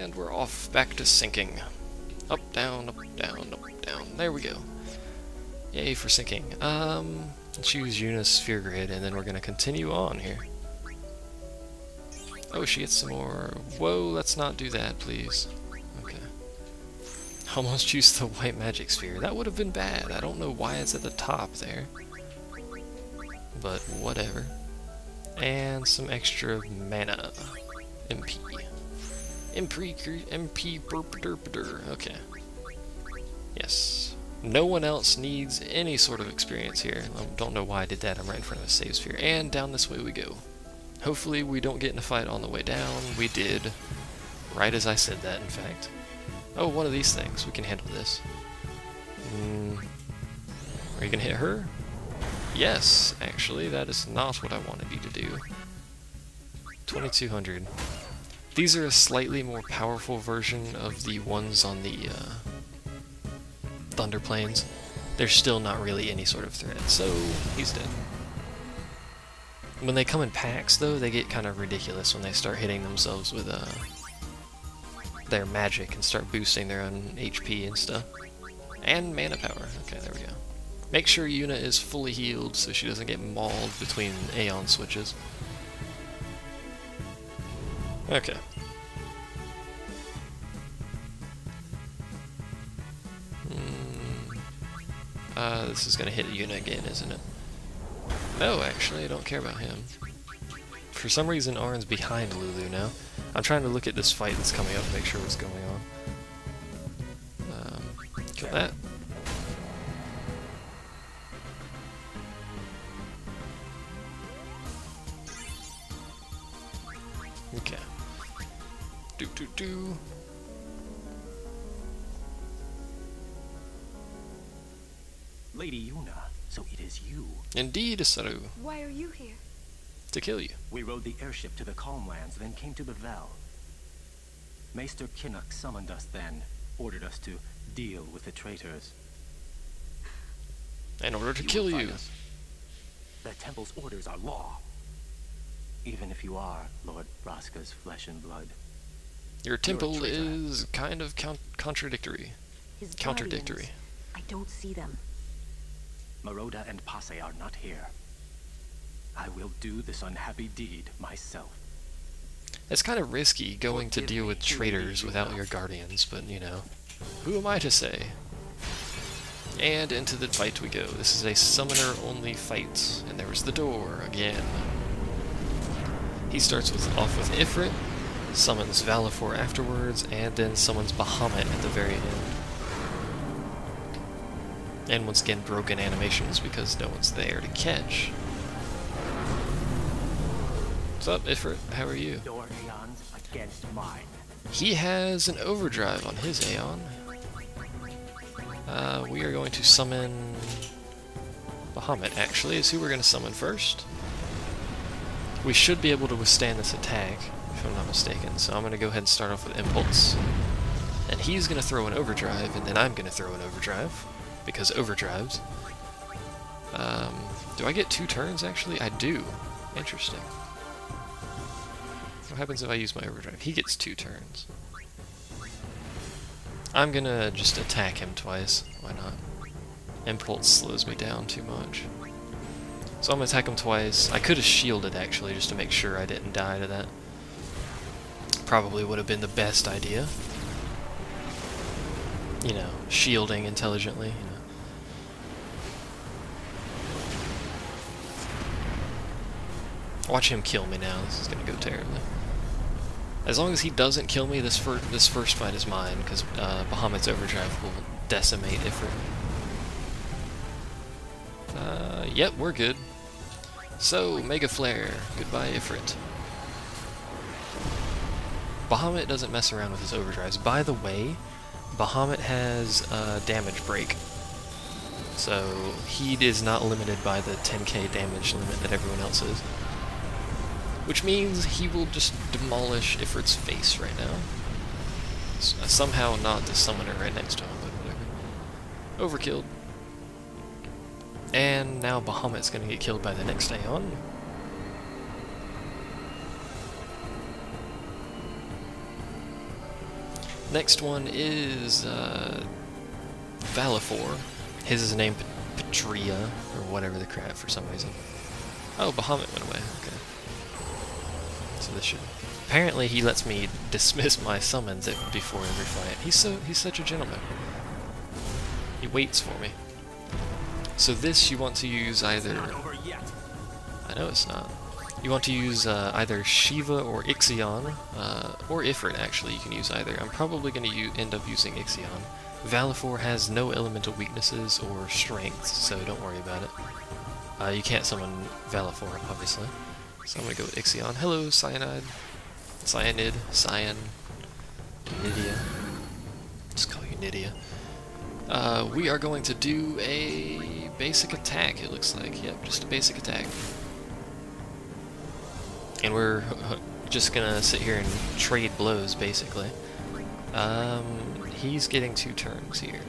And we're off back to sinking. Up, down, up, down, up, down. There we go. Yay for sinking. Choose Una's sphere grid, and then we're gonna continue on here. Oh, she gets some more. Whoa, let's not do that, please. Okay. Almost used the white magic sphere. That would have been bad. I don't know why it's at the top there. But whatever. And some extra mana. MP. MP burp. Okay. Yes. No one else needs any sort of experience here. I don't know why I did that. I'm right in front of a save sphere. And down this way we go. Hopefully we don't get in a fight on the way down. We did. Right as I said that, in fact. Oh, one of these things. We can handle this. Are you gonna hit her? Yes, actually, that is not what I wanted you to do. 2200. These are a slightly more powerful version of the ones on the Thunder Plains. They're still not really any sort of threat, so he's dead. When they come in packs, though, they get kind of ridiculous when they start hitting themselves with their magic and start boosting their own HP and stuff. And mana power. Okay, there we go. Make sure Una is fully healed so she doesn't get mauled between Aeon switches. Okay. This is gonna hit Una again, isn't it? No, actually, I don't care about him. For some reason, Arn's behind Lulu now. I'm trying to look at this fight that's coming up to make sure what's going on. Kill that. Okay. Do. Lady Una, so it is you. Indeed, Saru. Why are you here? To kill you. We rode the airship to the Calmlands, then came to the Vel. Maester Kinnock summoned us then, ordered us to deal with the traitors. In order to kill you. The Temple's orders are law. Even if you are Lord Braska's flesh and blood. Your temple is kind of contradictory. His Contradictory. guardians. I don't see them. Maroda and Passe are not here. I will do this unhappy deed myself. It's kind of risky going to deal with traitors without your guardians, but you know, who am I to say? And into the fight we go. This is a summoner-only fight, and there was the door again. He starts off with Ifrit, summons Valifor afterwards, and then summons Bahamut at the very end. And once again, broken animations because no one's there to catch. What's up, Ifrit? How are you? Your Aeons against mine. He has an overdrive on his Aeon. We are going to summon Bahamut, actually, is who we're going to summon first. We should be able to withstand this attack, if I'm not mistaken, so I'm going to go ahead and start off with Impulse. And he's going to throw an overdrive, and then I'm going to throw an overdrive, because overdrives. Do I get 2 turns, actually? I do. Interesting. What happens if I use my overdrive? He gets 2 turns. I'm gonna just attack him twice. Why not? Impulse slows me down too much. So I'm gonna attack him twice. I could have shielded, actually, just to make sure I didn't die to that. Probably would have been the best idea. You know, shielding intelligently, you know. Watch him kill me now. This is gonna go terribly. As long as he doesn't kill me, this first fight is mine, because Bahamut's overdrive will decimate Ifrit. Yep, we're good. So, Mega Flare. Goodbye, Ifrit. Bahamut doesn't mess around with his overdrives. By the way, Bahamut has damage break. So, he is not limited by the 10k damage limit that everyone else is. Which means he will just demolish Ifrit's face right now. Somehow not the summoner right next to him, but whatever. Overkilled. And now Bahamut's gonna get killed by the next Aeon. Next one is Valifor. His is named Petria, or whatever the crap for some reason. Oh, Bahamut went away. Okay. So this should... Apparently he lets me dismiss my summons before every fight. He's such a gentleman. He waits for me. So this you want to use either... Not over yet. I know it's not. You want to use either Shiva or Ixion, or Ifrit actually, you can use either. I'm probably going to end up using Ixion. Valifor has no elemental weaknesses or strengths, so don't worry about it. You can't summon Valifor, obviously. So I'm going to go with Ixion. Hello, Cyanide. Cyanid. Cyan. Nydia. Just call you Nydia. We are going to do a basic attack, it looks like. Yep, just a basic attack. And we're just gonna sit here and trade blows, basically. He's getting 2 turns here.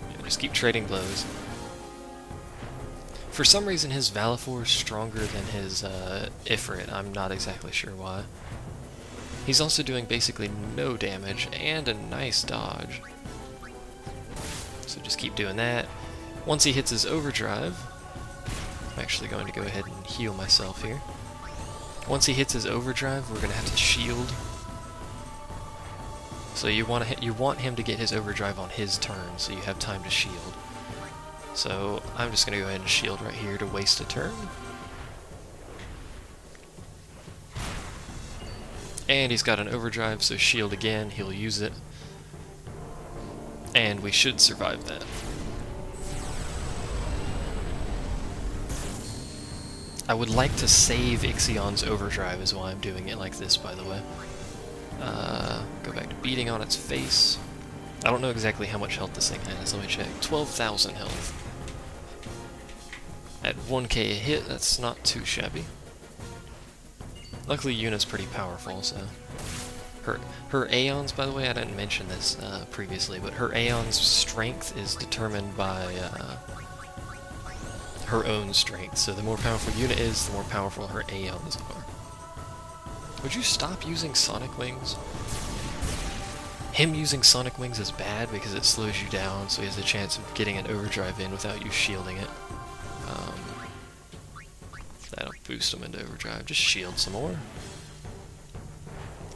Yeah, just keep trading blows. For some reason, his Valifor is stronger than his Ifrit. I'm not exactly sure why. He's also doing basically no damage and a nice dodge. So just keep doing that. Once he hits his overdrive, I'm actually going to go ahead and heal myself here. Once he hits his overdrive, we're going to have to shield. So you want him to get his overdrive on his turn, so you have time to shield. So I'm just going to go ahead and shield right here to waste a turn. And he's got an overdrive, so shield again, he'll use it. And we should survive that. I would like to save Ixion's overdrive is why I'm doing it like this, by the way. Go back to beating on its face. I don't know exactly how much health this thing has, let me check. 12,000 health. At 1k a hit, that's not too shabby. Luckily Yuna's pretty powerful, so... Her Aeons, by the way, I didn't mention this previously, but her Aeon's strength is determined by her own strength. So the more powerful Yuna is, the more powerful her Aeons are. Would you stop using Sonic Wings? Him using Sonic Wings is bad because it slows you down, so he has a chance of getting an overdrive in without you shielding it. That'll boost him into overdrive. Just shield some more.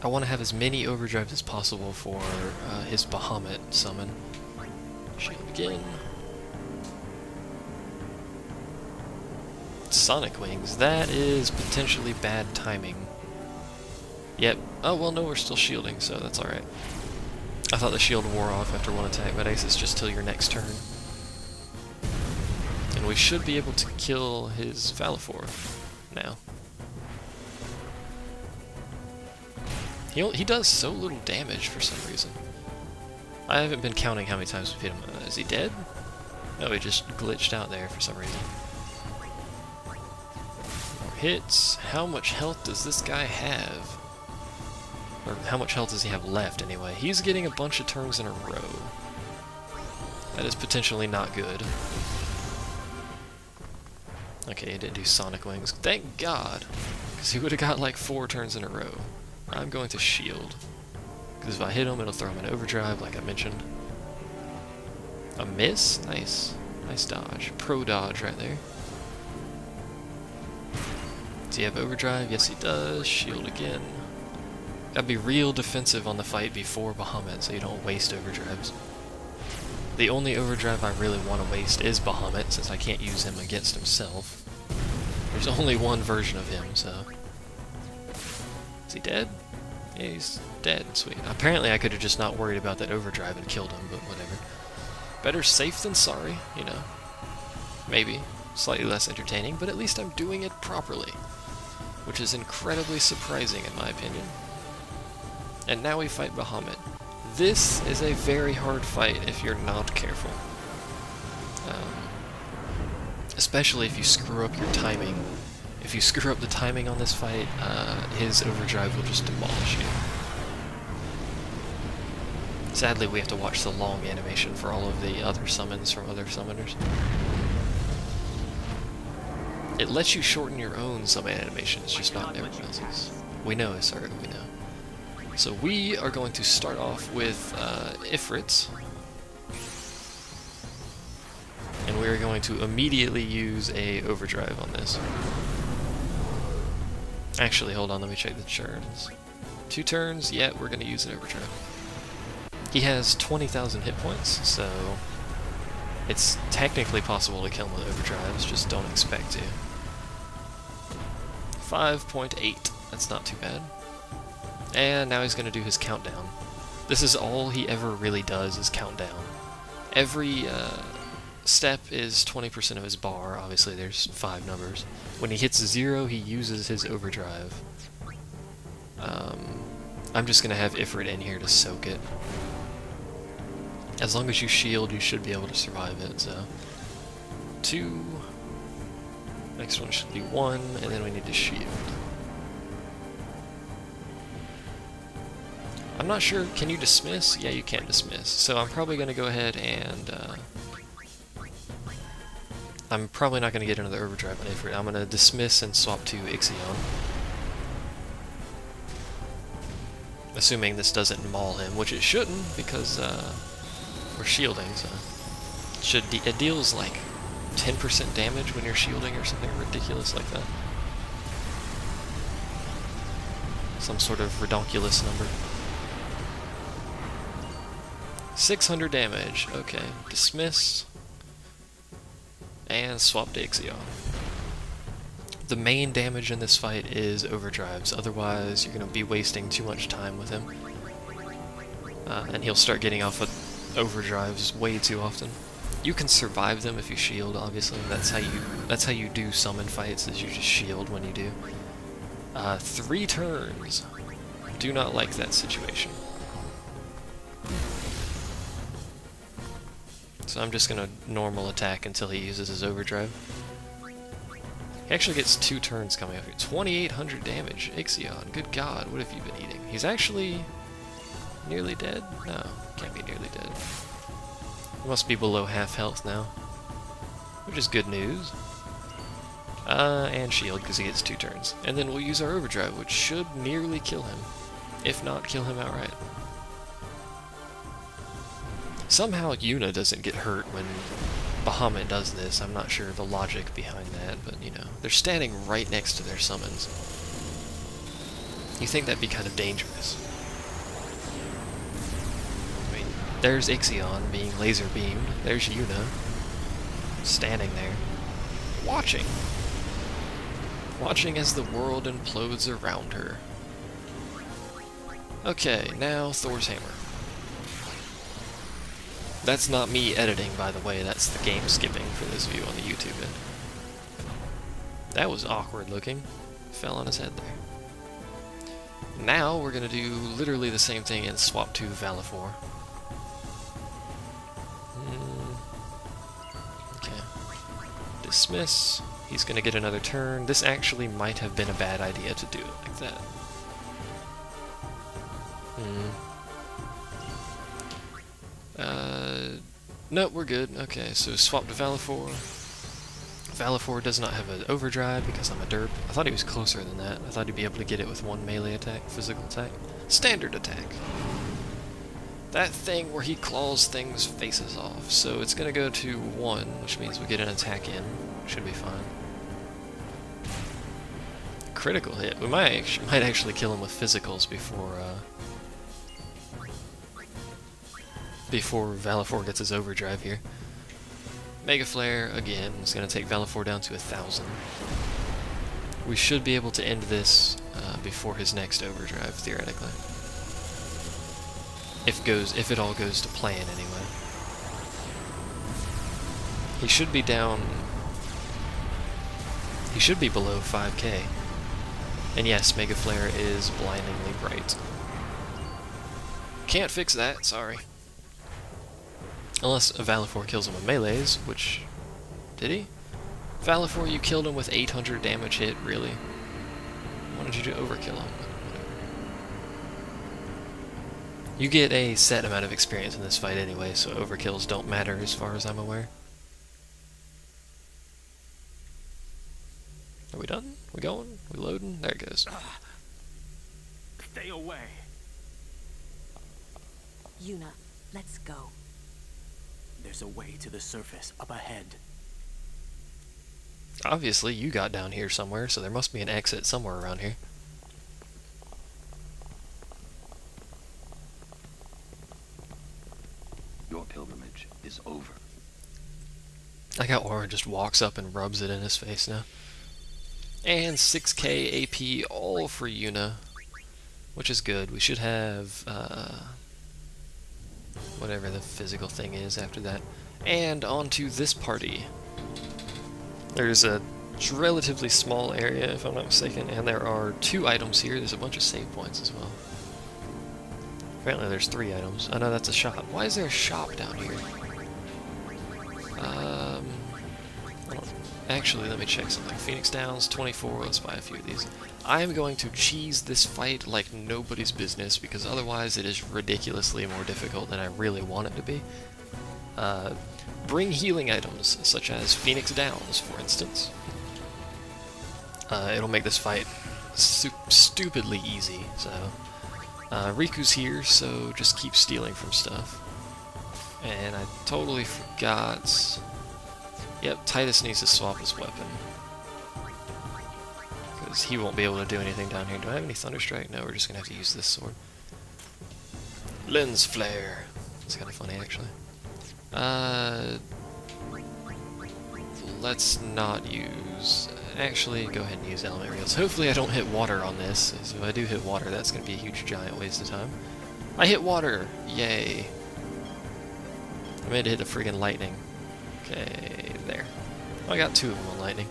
I want to have as many overdrives as possible for his Bahamut summon. Shield again. Sonic Wings, that is potentially bad timing. Yep. Oh, well, no, we're still shielding, so that's alright. I thought the shield wore off after one attack, but I guess it's just till your next turn. And we should be able to kill his Valifor now. He does so little damage for some reason. I haven't been counting how many times we've hit him. Is he dead? No, he just glitched out there for some reason. More hits. How much health does this guy have? Or how much health does he have left, anyway? He's getting a bunch of turns in a row. That is potentially not good. Okay, he didn't do Sonic Wings. Thank God! Because he would have got like 4 turns in a row. I'm going to shield. Because if I hit him, it'll throw him in overdrive, like I mentioned. A miss? Nice. Nice dodge. Pro dodge right there. Does he have overdrive? Yes, he does. Shield again. Gotta be real defensive on the fight before Bahamut, so you don't waste overdrives. The only overdrive I really want to waste is Bahamut, since I can't use him against himself. There's only one version of him, so... Is he dead? Yeah, he's dead. Sweet. Apparently I could have just not worried about that overdrive and killed him, but whatever. Better safe than sorry, you know. Maybe. Slightly less entertaining, but at least I'm doing it properly. Which is incredibly surprising in my opinion. And now we fight Bahamut. This is a very hard fight if you're not careful. Especially if you screw up your timing. If you screw up the timing on this fight, his overdrive will just demolish you. Sadly, we have to watch the long animation for all of the other summons from other summoners. It lets you shorten your own summon animations, just not everyone else's. We know, sir, we know. So we are going to start off with Ifrits. And we're going to immediately use a overdrive on this. Actually, hold on, let me check the turns. 2 turns, yeah, we're going to use an overdrive. He has 20,000 hit points, so it's technically possible to kill him with overdrives, just don't expect to. 5.8, that's not too bad. And now he's going to do his countdown. This is all he ever really does, is count down. Every step is 20% of his bar. Obviously there's 5 numbers. When he hits 0, he uses his overdrive. I'm just going to have Ifrit in here to soak it. As long as you shield, you should be able to survive it, so... 2... Next one should be 1, and then we need to shield. I'm not sure, can you dismiss? Yeah, you can dismiss. So I'm probably going to go ahead and... I'm probably not going to get another overdrive on Ifrit. I'm going to dismiss and swap to Ixion. Assuming this doesn't maul him, which it shouldn't, because we're shielding, so... It deals like 10% damage when you're shielding or something ridiculous like that. Some sort of redonkulous number. 600 damage, okay. Dismiss. And swap to Ixion. The main damage in this fight is overdrives, otherwise you're going to be wasting too much time with him. And he'll start getting off with overdrives way too often. You can survive them if you shield, obviously. That's how you do summon fights, is you just shield when you do. 3 turns. Do not like that situation. So I'm just gonna normal attack until he uses his overdrive. He actually gets 2 turns coming up here. 2,800 damage. Ixion, good god, what have you been eating? He's actually nearly dead? No, can't be nearly dead. He must be below half health now, which is good news. And shield, because he gets 2 turns. And then we'll use our overdrive, which should nearly kill him. If not, kill him outright. Somehow Yuna doesn't get hurt when Bahamut does this. I'm not sure the logic behind that, but you know, they're standing right next to their summons. You think that'd be kind of dangerous. I mean, there's Ixion being laser beamed. There's Yuna standing there, watching. Watching as the world implodes around her. Okay, now Thor's hammer. That's not me editing, by the way, that's the game skipping for this view on the YouTube end. That was awkward looking. Fell on his head there. Now we're gonna do literally the same thing and swap to Valifor. Okay. Dismiss. He's gonna get another turn. This actually might have been a bad idea to do it like that. No, we're good. Okay, so swap to Valifor. Valifor does not have an overdrive because I'm a derp. I thought he was closer than that. I thought he'd be able to get it with 1 melee attack, physical attack. Standard attack. That thing where he claws things faces off. So it's gonna go to 1, which means we get an attack in. Should be fine. Critical hit. We might actually kill him with physicals before Valifor gets his overdrive here. Mega Flare, again, is going to take Valifor down to 1,000. We should be able to end this before his next overdrive, theoretically. If it all goes to plan, anyway. He should be down... He should be below 5k. And yes, Mega Flare is blindingly bright. Can't fix that, sorry. Unless Valifor kills him with melees, which... Did he? Valifor, you killed him with 800 damage hit, really? Why did you overkill him? Whatever. You get a set amount of experience in this fight anyway, so overkills don't matter as far as I'm aware. Are we done? We going? We loading? There it goes. Stay away. Yuna, let's go. There's a way to the surface, up ahead. Obviously, you got down here somewhere, so there must be an exit somewhere around here. Your pilgrimage is over. I got Aura just walks up and rubs it in his face now. And 6k AP all for Yuna, which is good. We should have whatever the physical thing is after that. And on to this party. There's a relatively small area, if I'm not mistaken, and there are 2 items here. There's a bunch of save points as well. Apparently there's 3 items. I know that's a shop. Why is there a shop down here? Actually, let me check something. Phoenix Downs, 24, let's buy a few of these. I am going to cheese this fight like nobody's business, because otherwise it is ridiculously more difficult than I really want it to be. Bring healing items, such as Phoenix Downs, for instance. It'll make this fight stupidly easy, so... Riku's here, so just keep stealing from stuff. And I totally forgot... Yep, Titus needs to swap his weapon. Because he won't be able to do anything down here. Do I have any Thunderstrike? No, we're just going to have to use this sword. Lens Flare. It's kind of funny, actually. Let's not use... Actually, go ahead and use Element Reels. Hopefully I don't hit water on this. If I do hit water, that's going to be a huge, giant waste of time. I hit water! Yay! I made it hit the friggin' lightning. Okay, there. I got 2 of them on lightning.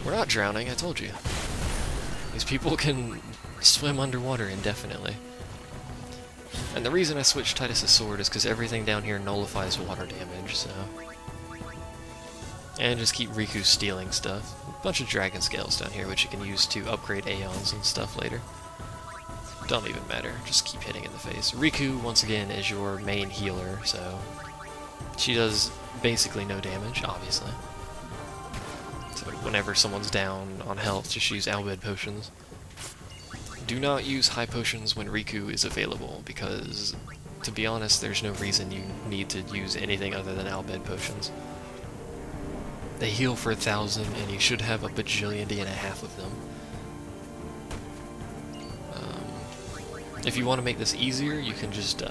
We're not drowning, I told you. These people can swim underwater indefinitely. And the reason I switched Titus' sword is because everything down here nullifies water damage, so... And just keep Riku stealing stuff. A bunch of dragon scales down here, which you can use to upgrade Aeons and stuff later. Don't even matter, just keep hitting in the face. Riku, once again, is your main healer, so... She does basically no damage, obviously. So whenever someone's down on health, just use Albed potions. Do not use high potions when Riku is available, because, to be honest, there's no reason you need to use anything other than Albed potions. They heal for 1,000, and you should have a bajillion-y and a half of them. If you want to make this easier, you can just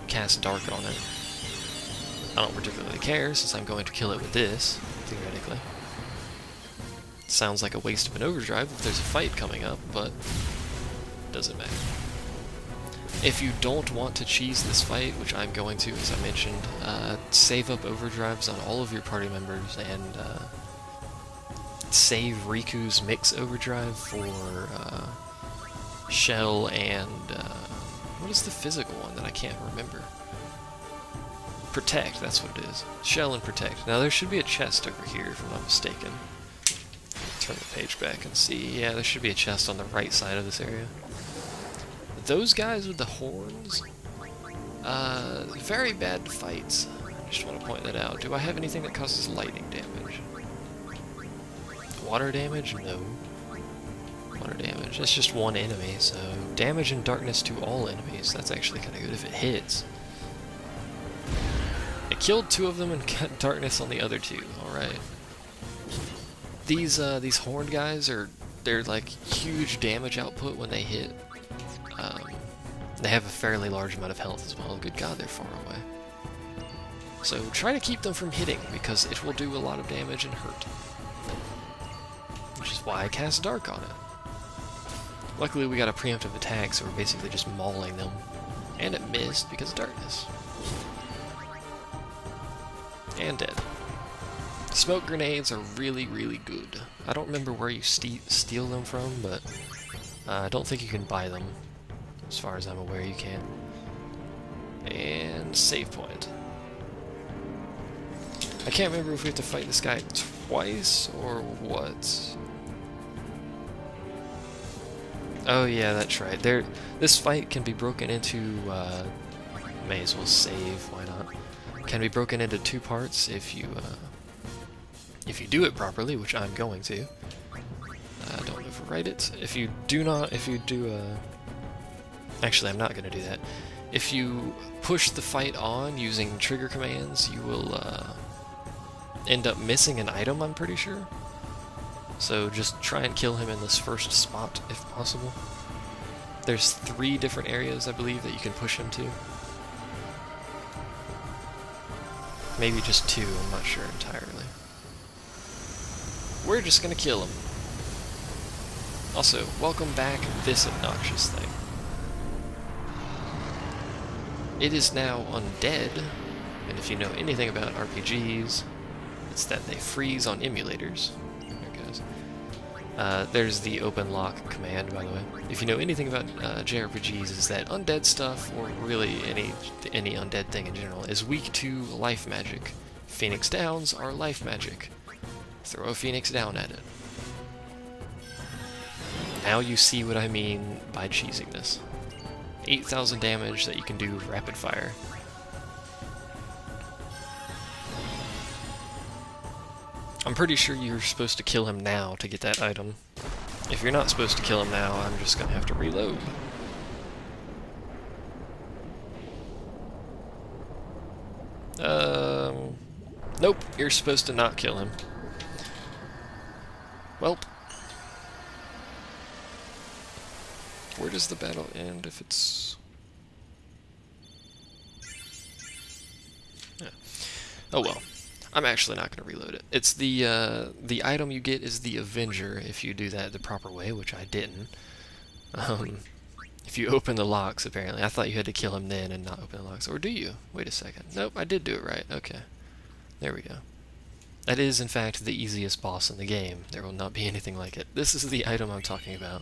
cast Dark on it. I don't particularly care, since I'm going to kill it with this, theoretically. Sounds like a waste of an overdrive if there's a fight coming up, but doesn't matter. If you don't want to cheese this fight, which I'm going to, as I mentioned, save up overdrives on all of your party members, and save Riku's mix overdrive for Shell and... what is the physical one that I can't remember? Protect, that's what it is. Shell and Protect. Now there should be a chest over here, if I'm not mistaken. Turn the page back and see. Yeah, there should be a chest on the right side of this area. Those guys with the horns, very bad fights. I just want to point that out. Do I have anything that causes lightning damage? Water damage? No. Water damage. That's just one enemy, so damage and darkness to all enemies. That's actually kind of good if it hits. It killed 2 of them and got darkness on the other 2. Alright. These horned guys they're like huge damage output when they hit. They have a fairly large amount of health as well. Good God, they're far away. So try to keep them from hitting, because it will do a lot of damage and hurt. Which is why I cast Dark on it. Luckily we got a preemptive attack, so we're basically just mauling them. And it missed because of darkness. And dead. Smoke grenades are really, really good. I don't remember where you steal them from, but I don't think you can buy them. As far as I'm aware, you can. And save point. I can't remember if we have to fight this guy twice or what. Oh yeah, that's right. This fight can be broken into, may as well save, why not? Can be broken into 2 parts if you do it properly, which I'm going to. Don't overwrite it. If you do Actually, I'm not going to do that. If you push the fight on using trigger commands, you will end up missing an item, I'm pretty sure. So just try and kill him in this first spot, if possible. There's 3 different areas, I believe, that you can push him to. Maybe just 2, I'm not sure entirely. We're just gonna kill him. Also, welcome back, this obnoxious thing. It is now undead, and if you know anything about RPGs, it's that they freeze on emulators. There it goes. There's the open lock command, by the way. If you know anything about JRPGs, is that undead stuff, or really any undead thing in general, is weak to life magic. Phoenix Downs are life magic. Throw a Phoenix Down at it. Now you see what I mean by cheesing this. 8,000 damage that you can do rapid fire. I'm pretty sure you're supposed to kill him now to get that item. If you're not supposed to kill him now, I'm just gonna have to reload. Nope, you're supposed to not kill him. Welp. Where does the battle end if it's... Yeah. Oh well. I'm actually not going to reload it. It's the item you get is the Avenger if you do that the proper way, which I didn't. If you open the locks, apparently. I thought you had to kill him then and not open the locks. Or do you? Wait a second. Nope, I did do it right. Okay. There we go. That is, in fact, the easiest boss in the game. There will not be anything like it. This is the item I'm talking about.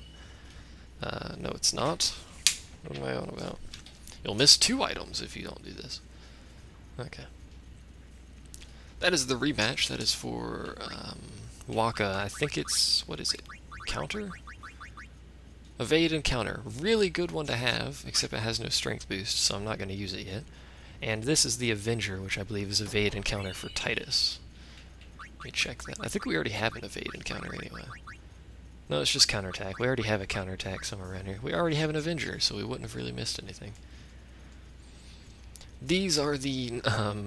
No, it's not. What am I on about? You'll miss 2 items if you don't do this. Okay. That is the rematch. That is for Waka. I think it's... what is it? Counter? Evade and counter. Really good one to have, except it has no strength boost, so I'm not going to use it yet. And this is the Avenger, which I believe is evade and counter for Titus. Let me check that. I think we already have an evade and counter anyway. No, it's just counterattack. We already have a counterattack somewhere around here. We already have an Avenger, so we wouldn't have really missed anything. These are the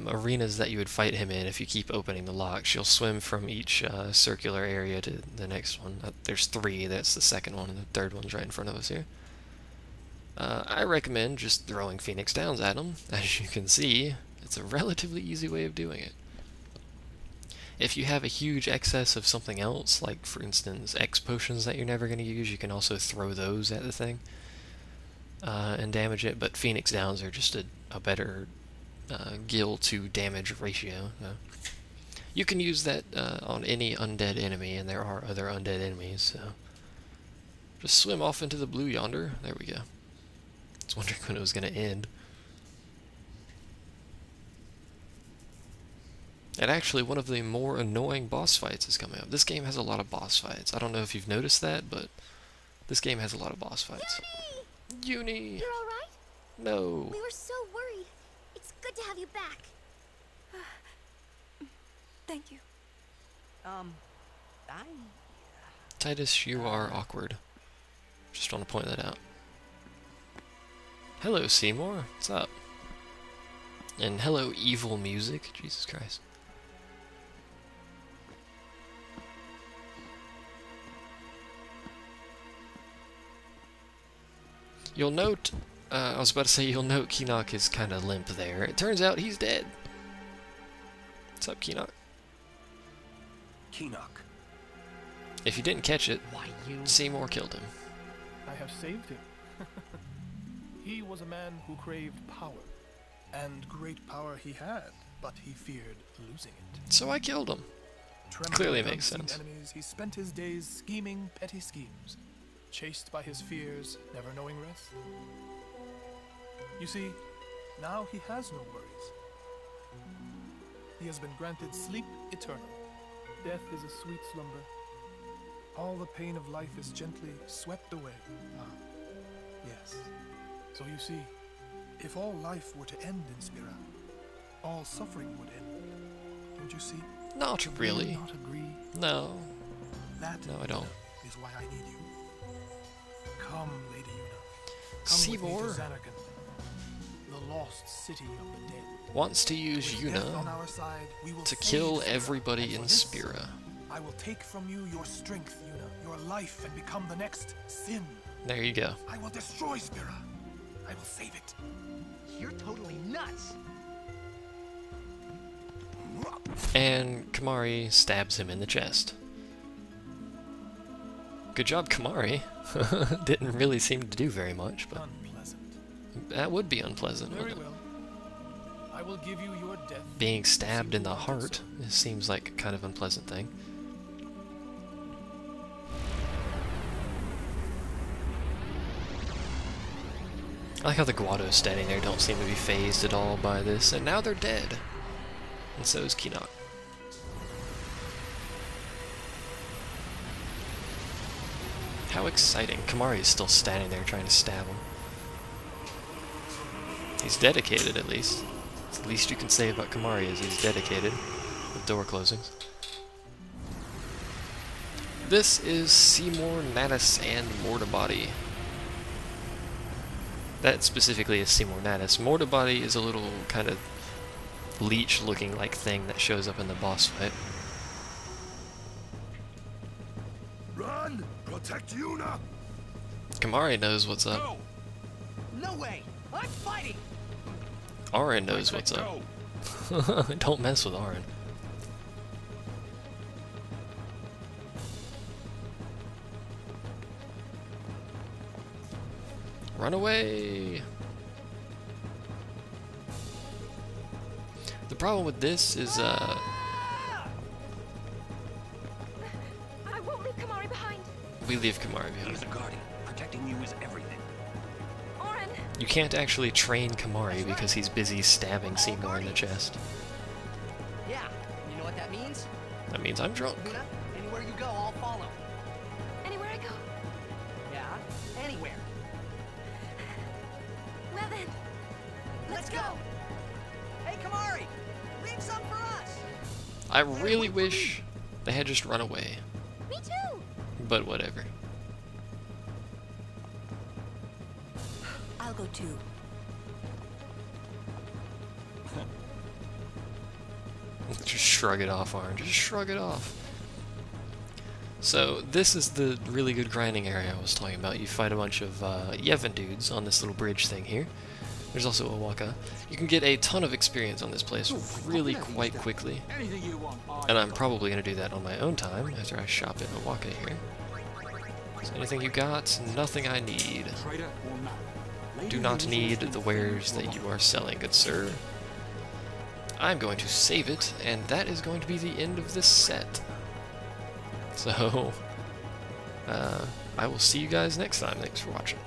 arenas that you would fight him in if you keep opening the locks. You'll swim from each circular area to the next one. There's 3, that's the second one, and the third one's right in front of us here. I recommend just throwing Phoenix Downs at him. As you can see, it's a relatively easy way of doing it. If you have a huge excess of something else, like for instance X potions that you're never going to use, you can also throw those at the thing and damage it, but Phoenix Downs are just a better gil to damage ratio. You can use that on any undead enemy, and there are other undead enemies, so just swim off into the blue yonder. There we go. I was wondering when it was going to end. And actually, one of the more annoying boss fights is coming up. This game has a lot of boss fights. I don't know if you've noticed that, but this game has a lot of boss fights. Uni! You're alright? No. We were so worried. It's good to have you back. Thank you. Titus, you are awkward. Just want to point that out. Hello, Seymour. What's up? And hello, evil music. Jesus Christ. You'll note, I was about to say, you'll note Keenock is kind of limp there. It turns out he's dead. What's up, Keenock? Keenock. If you didn't catch it, Why you? Seymour killed him. I have saved him. He was a man who craved power, and great power he had, but he feared losing it. So I killed him. Trembling Clearly at makes unseen sense. Enemies, he spent his days scheming petty schemes, chased by his fears, never knowing rest. You see, now he has no worries. He has been granted sleep eternal. Death is a sweet slumber. All the pain of life is gently swept away. Ah, yes. So you see, if all life were to end in Spira, all suffering would end. Don't you see? Not Do you really. not agree? No. That No, I don't. is why I need you. Come, Lady Yuna. Seymour the lost city of the dead. wants to use With death on Yuna our side, we will to save kill Spira, everybody and in for this, Spira. I will take from you your strength, Yuna, your life, and become the next Sin. There you go. I will destroy Spira. I will save it. You're totally nuts. And Kamari stabs him in the chest. Good job, Kamari. Didn't really seem to do very much, but Unpleasant. that would be unpleasant, Very wouldn't it? well. I will give you your death. Being stabbed in the heart seems like a kind of unpleasant thing. I like how the Guados standing there don't seem to be phased at all by this, and now they're dead. And so is Kinok. How exciting. Kamari is still standing there trying to stab him. He's dedicated, at least. It's the least you can say about Kamari is he's dedicated, with door closings. This is Seymour, Natus, and Mortabody. That specifically is Seymour Natus. Mortabody is a little kind of leech-looking like thing that shows up in the boss fight. Run! Protect Yuna! Kamari knows what's up. Go! No way. I'm fighting. Auron knows what's up. Don't mess with Auron. Run away! The problem with this is, I won't leave Kamari behind. we leave Kamari behind. He's a guardian. Protecting you is everything. Auron, You can't actually train Kamari because he's busy stabbing Seymour in the chest. Yeah. You know what that means? That means I'm drunk. Luna, anywhere you go, I'll follow. anywhere I go. Yeah. Anywhere. Well then, let's go. Hey, Kamari. Leave some for us. I really wish they had just run away, Me too. but whatever. I'll go too. Just shrug it off, Arn. Just shrug it off. So, this is the really good grinding area I was talking about. You fight a bunch of Yevon dudes on this little bridge thing here. There's also a Waka. You can get a ton of experience on this place really quite quickly. Anything you want. And I'm probably going to do that on my own time after I shop at a Waka here. So anything you got? Nothing I need. Trader or not. Do not need the wares that you are selling, good sir. I'm going to save it, and that is going to be the end of this set. So, I will see you guys next time. Thanks for watching.